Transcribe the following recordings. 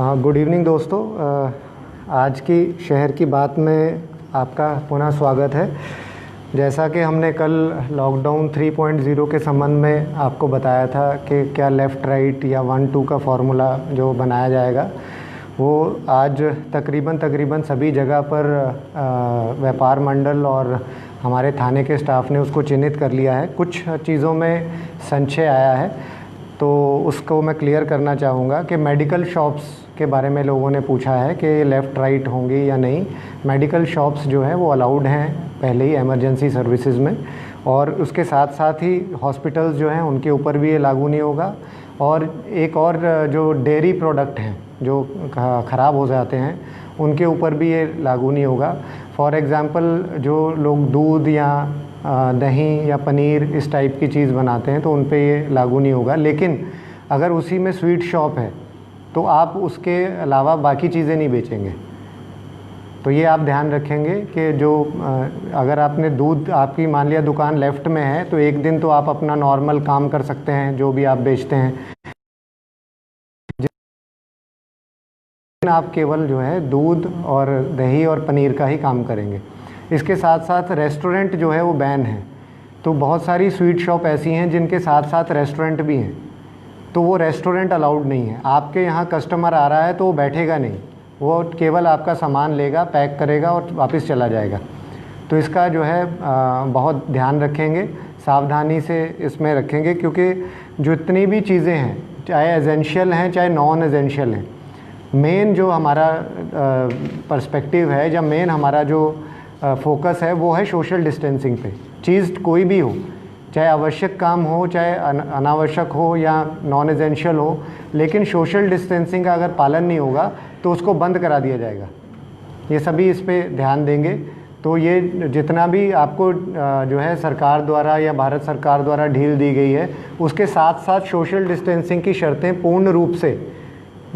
Good evening दोस्तों। आज की शहर की बात में आपका पुनः स्वागत है। जैसा कि हमने कल लॉकडाउन 3.0 के संबंध में आपको बताया था कि क्या लेफ़्ट राइट या 1-2 का फार्मूला जो बनाया जाएगा वो आज तकरीबन सभी जगह पर व्यापार मंडल और हमारे थाने के स्टाफ ने उसको चिन्हित कर लिया है। कुछ चीज़ों में संशय आया है तो उसको मैं क्लियर करना चाहूँगा कि मेडिकल शॉप्स के बारे में लोगों ने पूछा है कि लेफ़्ट राइट होंगी या नहीं। मेडिकल शॉप्स जो है वो अलाउड हैं पहले ही इमरजेंसी सर्विसेज में, और उसके साथ साथ ही हॉस्पिटल्स जो हैं उनके ऊपर भी ये लागू नहीं होगा। और एक और जो डेयरी प्रोडक्ट हैं जो ख़राब हो जाते हैं उनके ऊपर भी ये लागू नहीं होगा। फॉर एग्ज़ाम्पल जो लोग दूध या दही या पनीर इस टाइप की चीज़ बनाते हैं तो उन पे ये लागू नहीं होगा। लेकिन अगर उसी में स्वीट शॉप है तो आप उसके अलावा बाकी चीज़ें नहीं बेचेंगे। तो ये आप ध्यान रखेंगे कि जो अगर आपने दूध, आपकी मान लिया दुकान लेफ़्ट में है तो एक दिन तो आप अपना नॉर्मल काम कर सकते हैं जो भी आप बेचते हैं, आप केवल जो है दूध और दही और पनीर का ही काम करेंगे। इसके साथ साथ रेस्टोरेंट जो है वो बैन है। तो बहुत सारी स्वीट शॉप ऐसी हैं जिनके साथ साथ रेस्टोरेंट भी हैं, तो वो रेस्टोरेंट अलाउड नहीं है। आपके यहाँ कस्टमर आ रहा है तो वो बैठेगा नहीं, वो केवल आपका सामान लेगा, पैक करेगा और वापस चला जाएगा। तो इसका जो है बहुत ध्यान रखेंगे, सावधानी से इसमें रखेंगे, क्योंकि जितनी भी चीज़ें हैं चाहे एसेंशियल हैं चाहे नॉन एसेंशियल हैं, मेन जो हमारा पर्सपेक्टिव है या मेन हमारा जो फोकस है वो है सोशल डिस्टेंसिंग पे। चीज़ कोई भी हो, चाहे आवश्यक काम हो चाहे अनावश्यक हो या नॉन एसेंशियल हो, लेकिन सोशल डिस्टेंसिंग का अगर पालन नहीं होगा तो उसको बंद करा दिया जाएगा। ये सभी इस पे ध्यान देंगे। तो ये जितना भी आपको जो है सरकार द्वारा या भारत सरकार द्वारा ढील दी गई है उसके साथ साथ सोशल डिस्टेंसिंग की शर्तें पूर्ण रूप से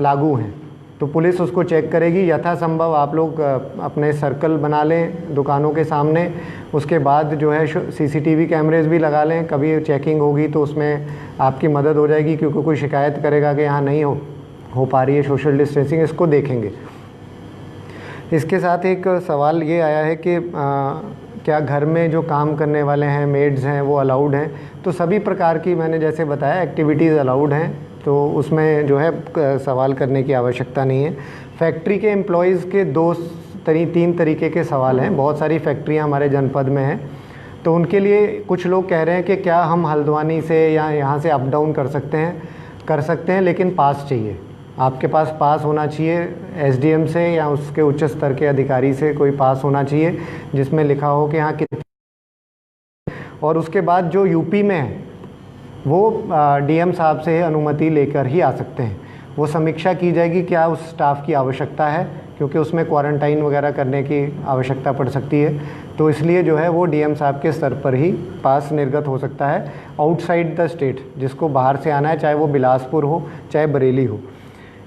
लागू हैं। तो पुलिस उसको चेक करेगी। यथासंभव आप लोग अपने सर्कल बना लें दुकानों के सामने, उसके बाद जो है सीसीटीवी कैमरेज भी लगा लें। कभी चेकिंग होगी तो उसमें आपकी मदद हो जाएगी, क्योंकि कोई शिकायत करेगा कि यहाँ नहीं हो पा रही है सोशल डिस्टेंसिंग, इसको देखेंगे। इसके साथ एक सवाल ये आया है कि क्या घर में जो काम करने वाले हैं, मेड्स हैं, वो अलाउड हैं? तो सभी प्रकार की, मैंने जैसे बताया, एक्टिविटीज़ अलाउड हैं, तो उसमें जो है सवाल करने की आवश्यकता नहीं है। फैक्ट्री के एम्प्लॉयज़ के 3 तरीके के सवाल हैं। बहुत सारी फैक्ट्रियां हमारे जनपद में हैं, तो उनके लिए कुछ लोग कह रहे हैं कि क्या हम हल्द्वानी से या यहाँ से अप डाउन कर सकते हैं, लेकिन पास चाहिए। आपके पास पास होना चाहिए, एसडीएम से या उसके उच्च स्तर के अधिकारी से कोई पास होना चाहिए जिसमें लिखा हो कि हाँ कितने। और उसके बाद जो यूपी में है वो डीएम साहब से अनुमति लेकर ही आ सकते हैं। वो समीक्षा की जाएगी क्या उस स्टाफ की आवश्यकता है, क्योंकि उसमें क्वारंटाइन वगैरह करने की आवश्यकता पड़ सकती है। तो इसलिए जो है वो डीएम साहब के स्तर पर ही पास निर्गत हो सकता है आउटसाइड द स्टेट, जिसको बाहर से आना है, चाहे वो बिलासपुर हो चाहे बरेली हो।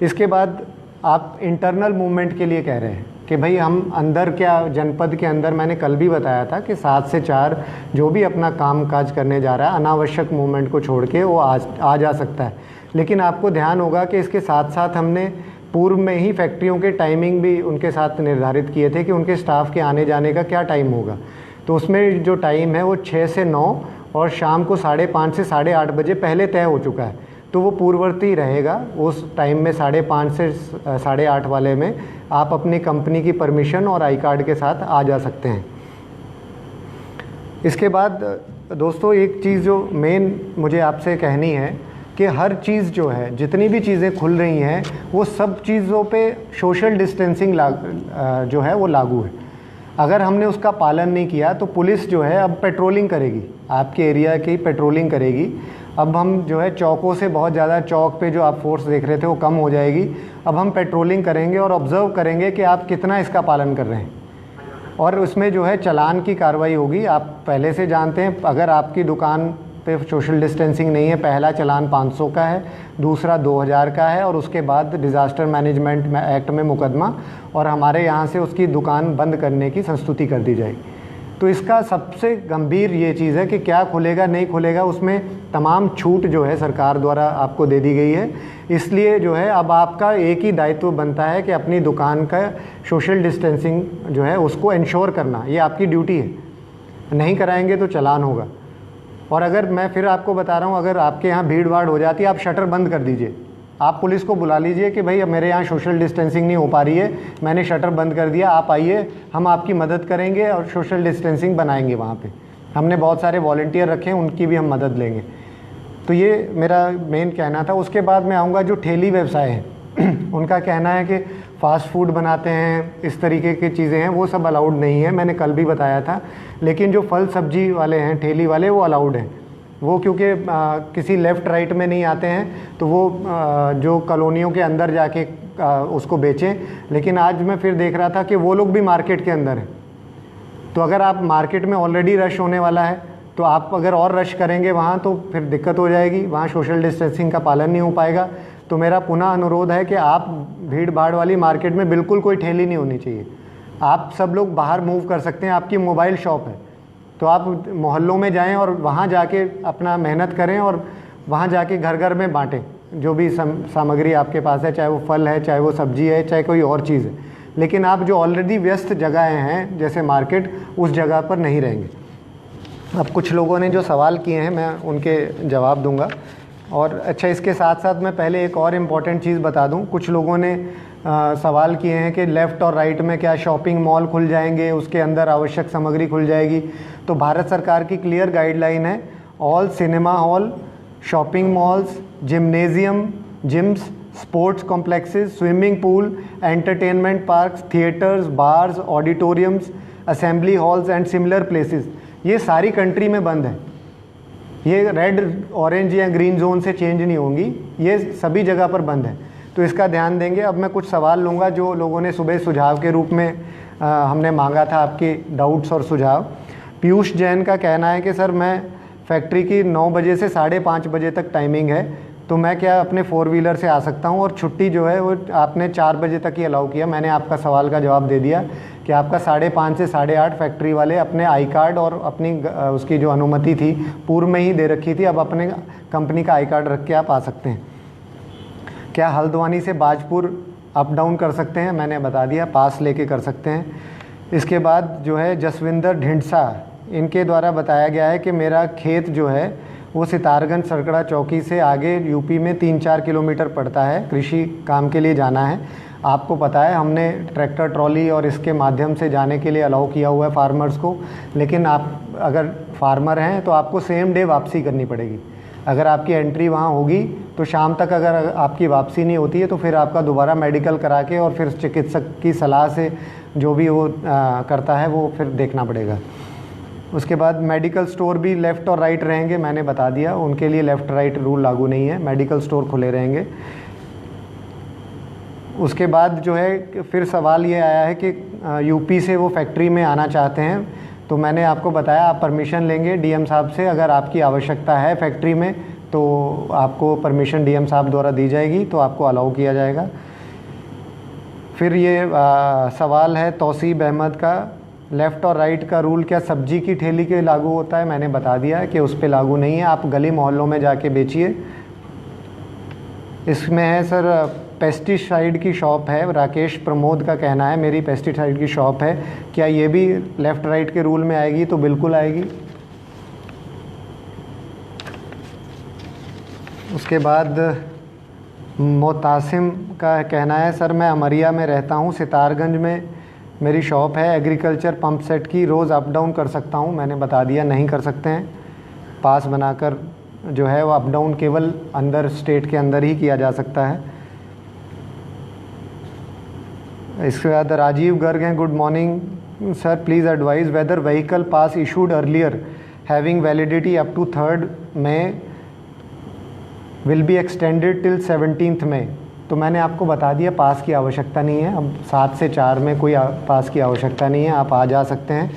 इसके बाद आप इंटरनल मूवमेंट के लिए कह रहे हैं कि भाई हम अंदर, क्या जनपद के अंदर, मैंने कल भी बताया था कि 7 से 4 जो भी अपना काम काज करने जा रहा है अनावश्यक मूवमेंट को छोड़ के वो आ जा सकता है। लेकिन आपको ध्यान होगा कि इसके साथ साथ हमने पूर्व में ही फैक्ट्रियों के टाइमिंग भी उनके साथ निर्धारित किए थे कि उनके स्टाफ के आने जाने का क्या टाइम होगा। तो उसमें जो टाइम है वो 6 से 9 और शाम को 5:30 से 8:30 बजे पहले तय हो चुका है। तो वो पूर्ववर्ती रहेगा। उस टाइम में 5:30 से 8:30 वाले में आप अपनी कंपनी की परमिशन और आई कार्ड के साथ आ जा सकते हैं। इसके बाद दोस्तों एक चीज़ जो मेन मुझे आपसे कहनी है कि हर चीज़ जो है, जितनी भी चीज़ें खुल रही हैं वो सब चीज़ों पे सोशल डिस्टेंसिंग जो है वो लागू है। अगर हमने उसका पालन नहीं किया तो पुलिस जो है अब पेट्रोलिंग करेगी, आपके एरिया की पेट्रोलिंग करेगी। अब हम जो है चौकों से बहुत ज़्यादा, चौक पे जो आप फोर्स देख रहे थे वो कम हो जाएगी। अब हम पेट्रोलिंग करेंगे और ऑब्ज़र्व करेंगे कि आप कितना इसका पालन कर रहे हैं, और उसमें जो है चालान की कार्रवाई होगी। आप पहले से जानते हैं, अगर आपकी दुकान पे सोशल डिस्टेंसिंग नहीं है, पहला चालान 500 का है, दूसरा 2000 का है, और उसके बाद डिज़ास्टर मैनेजमेंट एक्ट में मुकदमा, और हमारे यहाँ से उसकी दुकान बंद करने की संस्तुति कर दी जाएगी। तो इसका सबसे गंभीर ये चीज़ है कि क्या खुलेगा नहीं खुलेगा, उसमें तमाम छूट जो है सरकार द्वारा आपको दे दी गई है। इसलिए जो है अब आपका एक ही दायित्व बनता है कि अपनी दुकान का सोशल डिस्टेंसिंग जो है उसको इंश्योर करना, ये आपकी ड्यूटी है। नहीं कराएंगे तो चालान होगा। और अगर मैं फिर आपको बता रहा हूँ, अगर आपके यहाँ भीड़ भाड़ हो जाती है, आप शटर बंद कर दीजिए। आप पुलिस को बुला लीजिए कि भाई मेरे यहाँ सोशल डिस्टेंसिंग नहीं हो पा रही है, मैंने शटर बंद कर दिया, आप आइए, हम आपकी मदद करेंगे और सोशल डिस्टेंसिंग बनाएंगे वहाँ पे। हमने बहुत सारे वॉलंटियर रखे हैं, उनकी भी हम मदद लेंगे। तो ये मेरा मेन कहना था। उसके बाद मैं आऊँगा जो ठेली व्यवसाय हैं उनका कहना है कि फ़ास्ट फूड बनाते हैं, इस तरीके की चीज़ें हैं, वो सब अलाउड नहीं है, मैंने कल भी बताया था। लेकिन जो फल सब्जी वाले हैं, ठेली वाले, वो अलाउड हैं। वो क्योंकि किसी लेफ़्ट राइट में नहीं आते हैं, तो वो जो कॉलोनियों के अंदर जाके उसको बेचें। लेकिन आज मैं फिर देख रहा था कि वो लोग भी मार्केट के अंदर हैं। तो अगर आप मार्केट में ऑलरेडी रश होने वाला है, तो आप अगर और रश करेंगे वहाँ तो फिर दिक्कत हो जाएगी, वहाँ सोशल डिस्टेंसिंग का पालन नहीं हो पाएगा। तो मेरा पुनः अनुरोध है कि आप भीड़ भाड़ वाली मार्केट में बिल्कुल कोई ठेली नहीं होनी चाहिए। आप सब लोग बाहर मूव कर सकते हैं, आपकी मोबाइल शॉप है तो आप मोहल्लों में जाएं और वहाँ जाके अपना मेहनत करें और वहाँ जाके घर घर में बांटें जो भी सामग्री आपके पास है, चाहे वो फल है, चाहे वो सब्जी है, चाहे कोई और चीज़ है। लेकिन आप जो ऑलरेडी व्यस्त जगहें हैं जैसे मार्केट, उस जगह पर नहीं रहेंगे। अब कुछ लोगों ने जो सवाल किए हैं मैं उनके जवाब दूंगा। और अच्छा, इसके साथ साथ मैं पहले एक और इम्पॉर्टेंट चीज़ बता दूं। कुछ लोगों ने सवाल किए हैं कि लेफ़्ट और राइट में क्या शॉपिंग मॉल खुल जाएंगे, उसके अंदर आवश्यक सामग्री खुल जाएगी। तो भारत सरकार की क्लियर गाइडलाइन है, all cinema hall, shopping malls, gymnasium, gyms, sports complexes, swimming pool, entertainment parks, theatres, bars, auditoriums, assembly halls and similar places, ये सारी कंट्री में बंद है। ये रेड, ऑरेंज या ग्रीन जोन से चेंज नहीं होंगी, ये सभी जगह पर बंद है। तो इसका ध्यान देंगे। अब मैं कुछ सवाल लूँगा जो लोगों ने सुबह सुझाव के रूप में हमने मांगा था, आपके डाउट्स और सुझाव। पीयूष जैन का कहना है कि सर मैं फैक्ट्री की 9 बजे से 5:30 बजे तक टाइमिंग है, तो मैं क्या अपने 4 व्हीलर से आ सकता हूँ, और छुट्टी जो है वो आपने 4 बजे तक ही अलाउ किया। मैंने आपका सवाल का जवाब दे दिया कि आपका 5:30 से 8:30 फैक्ट्री वाले अपने आई कार्ड और अपनी उसकी जो अनुमति थी पूर्व में ही दे रखी थी, अब अपने कंपनी का आई कार्ड रख के आप आ सकते हैं। क्या हल्द्वानी से बाजपुर अप डाउन कर सकते हैं? मैंने बता दिया, पास लेके कर सकते हैं। इसके बाद जो है जसविंदर ढिंडसा, इनके द्वारा बताया गया है कि मेरा खेत जो है वो सितारगंज सरकड़ा चौकी से आगे यूपी में 3-4 किलोमीटर पड़ता है, कृषि काम के लिए जाना है। आपको पता है हमने ट्रैक्टर ट्रॉली और इसके माध्यम से जाने के लिए अलाउ किया हुआ है फार्मर्स को। लेकिन आप अगर फार्मर हैं तो आपको सेम डे वापसी करनी पड़ेगी। अगर आपकी एंट्री वहाँ होगी तो शाम तक अगर आपकी वापसी नहीं होती है तो फिर आपका दोबारा मेडिकल करा के और फिर चिकित्सक की सलाह से जो भी वो करता है वो फिर देखना पड़ेगा। उसके बाद मेडिकल स्टोर भी लेफ़्ट और राइट रहेंगे, मैंने बता दिया, उनके लिए लेफ़्ट राइट रूल लागू नहीं है, मेडिकल स्टोर खुले रहेंगे। उसके बाद जो है फिर सवाल ये आया है कि यूपी से वो फैक्ट्री में आना चाहते हैं, तो मैंने आपको बताया आप परमिशन लेंगे डीएम साहब से। अगर आपकी आवश्यकता है फैक्ट्री में तो आपको परमिशन डीएम साहब द्वारा दी जाएगी, तो आपको अलाउ किया जाएगा। फिर ये सवाल है तौसीब अहमद का, लेफ़्ट और राइट का रूल क्या सब्जी की ठेली के लागू होता है? मैंने बता दिया है कि उस पे लागू नहीं है, आप गली मोहल्लों में जाके बेचिए। इसमें है सर पेस्टिसाइड की शॉप है, राकेश प्रमोद का कहना है मेरी पेस्टिसाइड की शॉप है, क्या ये भी लेफ़्ट राइट के रूल में आएगी? तो बिल्कुल आएगी। उसके बाद मोतासिम का कहना है सर मैं अमरिया में रहता हूँ, सितारगंज में मेरी शॉप है एग्रीकल्चर पंप सेट की, रोज़ अप डाउन कर सकता हूँ? मैंने बता दिया नहीं कर सकते हैं, पास बनाकर जो है वो अप डाउन केवल अंदर स्टेट के अंदर ही किया जा सकता है। इसके बाद राजीव गर्ग हैं, good morning sir, please advise whether vehicle pass issued earlier having validity up to 3rd May will be extended till 17th May। तो मैंने आपको बता दिया पास की आवश्यकता नहीं है, अब 7 से 4 में कोई पास की आवश्यकता नहीं है, आप आ जा सकते हैं।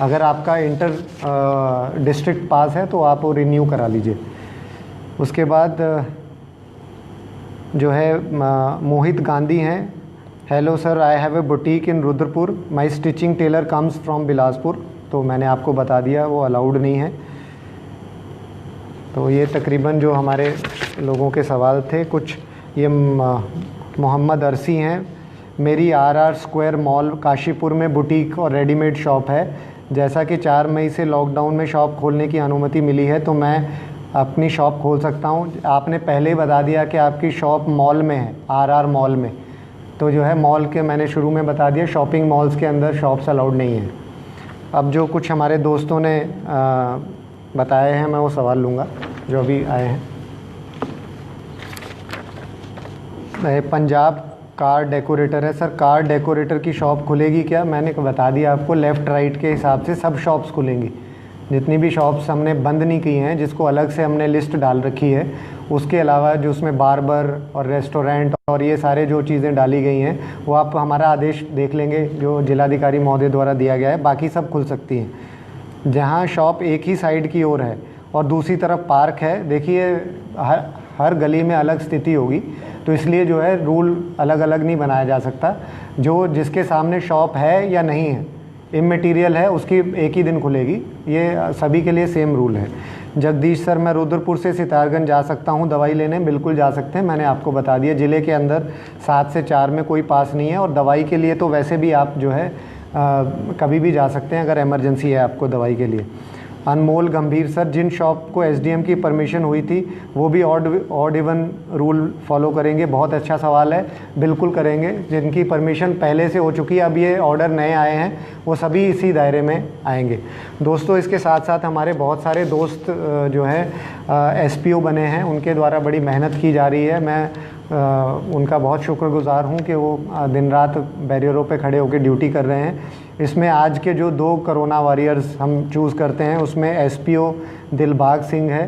अगर आपका इंटर डिस्ट्रिक्ट पास है तो आप वो रिन्यू करा लीजिए। उसके बाद जो है मोहित गांधी हैं, hello sir, I have a boutique in Rudrapur, my stitching tailor comes from Bilaspur. तो मैंने आपको बता दिया वो अलाउड नहीं है। तो ये तकरीबन जो हमारे लोगों के सवाल थे कुछ। ये मोहम्मद अरसी हैं, मेरी RR स्क्वायर मॉल काशीपुर में बुटीक और रेडीमेड शॉप है। जैसा कि 4 मई से लॉकडाउन में शॉप खोलने की अनुमति मिली है तो मैं अपनी शॉप खोल सकता हूँ। आपने पहले ही बता दिया कि आपकी शॉप मॉल में है, RR मॉल में, तो जो है मॉल के मैंने शुरू में बता दिया शॉपिंग मॉल्स के अंदर शॉप्स अलाउड नहीं है। अब जो कुछ हमारे दोस्तों ने बताए हैं मैं वो सवाल लूँगा जो अभी आए हैं। पंजाब कार डेकोरेटर है सर, कार डेकोरेटर की शॉप खुलेगी क्या? मैंने बता दिया आपको, लेफ़्ट राइट के हिसाब से सब शॉप्स खुलेंगी। जितनी भी शॉप्स हमने बंद नहीं की हैं, जिसको अलग से हमने लिस्ट डाल रखी है, उसके अलावा जो उसमें बार्बर और रेस्टोरेंट और ये सारे जो चीज़ें डाली गई हैं वो आप हमारा आदेश देख लेंगे जो जिलाधिकारी महोदय द्वारा दिया गया है, बाकी सब खुल सकती हैं। जहाँ शॉप एक ही साइड की ओर है और दूसरी तरफ पार्क है, देखिए हर गली में अलग स्थिति होगी, तो इसलिए जो है रूल अलग अलग नहीं बनाया जा सकता। जो जिसके सामने शॉप है या नहीं है, इमटेरियल है, उसकी एक ही दिन खुलेगी, ये सभी के लिए सेम रूल है। जगदीश सर, मैं रुद्रपुर से सितारगंज जा सकता हूँ दवाई लेने? बिल्कुल जा सकते हैं, मैंने आपको बता दिया ज़िले के अंदर 7 से 4 में कोई पास नहीं है। और दवाई के लिए तो वैसे भी आप जो है कभी भी जा सकते हैं अगर इमरजेंसी है आपको दवाई के लिए। अनमोल गंभीर सर, जिन शॉप को SDM की परमिशन हुई थी वो भी ऑड इवन रूल फॉलो करेंगे? बहुत अच्छा सवाल है, बिल्कुल करेंगे। जिनकी परमिशन पहले से हो चुकी है, अब ये ऑर्डर नए आए हैं, वो सभी इसी दायरे में आएंगे। दोस्तों इसके साथ साथ हमारे बहुत सारे दोस्त जो हैं SPO बने हैं, उनके द्वारा बड़ी मेहनत की जा रही है। मैं उनका बहुत शुक्रगुज़ार हूँ कि वो दिन रात बैरियरों पे खड़े होकर ड्यूटी कर रहे हैं। इसमें आज के जो 2 कोरोना वॉरियर्स हम चूज़ करते हैं उसमें SPO दिलबाग सिंह है,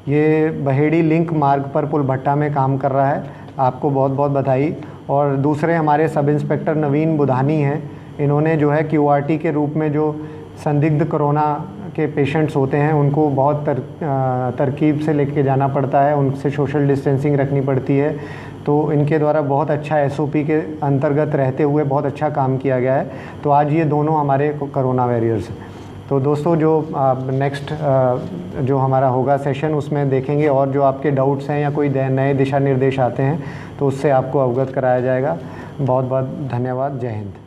ये बहेड़ी लिंक मार्ग पर पुल भट्टा में काम कर रहा है, आपको बहुत बहुत बधाई। और दूसरे हमारे सब इंस्पेक्टर नवीन बुधानी हैं, इन्होंने जो है QRT के रूप में जो संदिग्ध कोरोना के पेशेंट्स होते हैं उनको बहुत तरकीब से लेके जाना पड़ता है, उनसे सोशल डिस्टेंसिंग रखनी पड़ती है, तो इनके द्वारा बहुत अच्छा SOP के अंतर्गत रहते हुए बहुत अच्छा काम किया गया है। तो आज ये दोनों हमारे कोरोना वॉरियर्स हैं। तो दोस्तों जो नेक्स्ट जो हमारा होगा सेशन उसमें देखेंगे और जो आपके डाउट्स हैं या कोई नए दिशा निर्देश आते हैं तो उससे आपको अवगत कराया जाएगा। बहुत बहुत धन्यवाद। जय हिंद।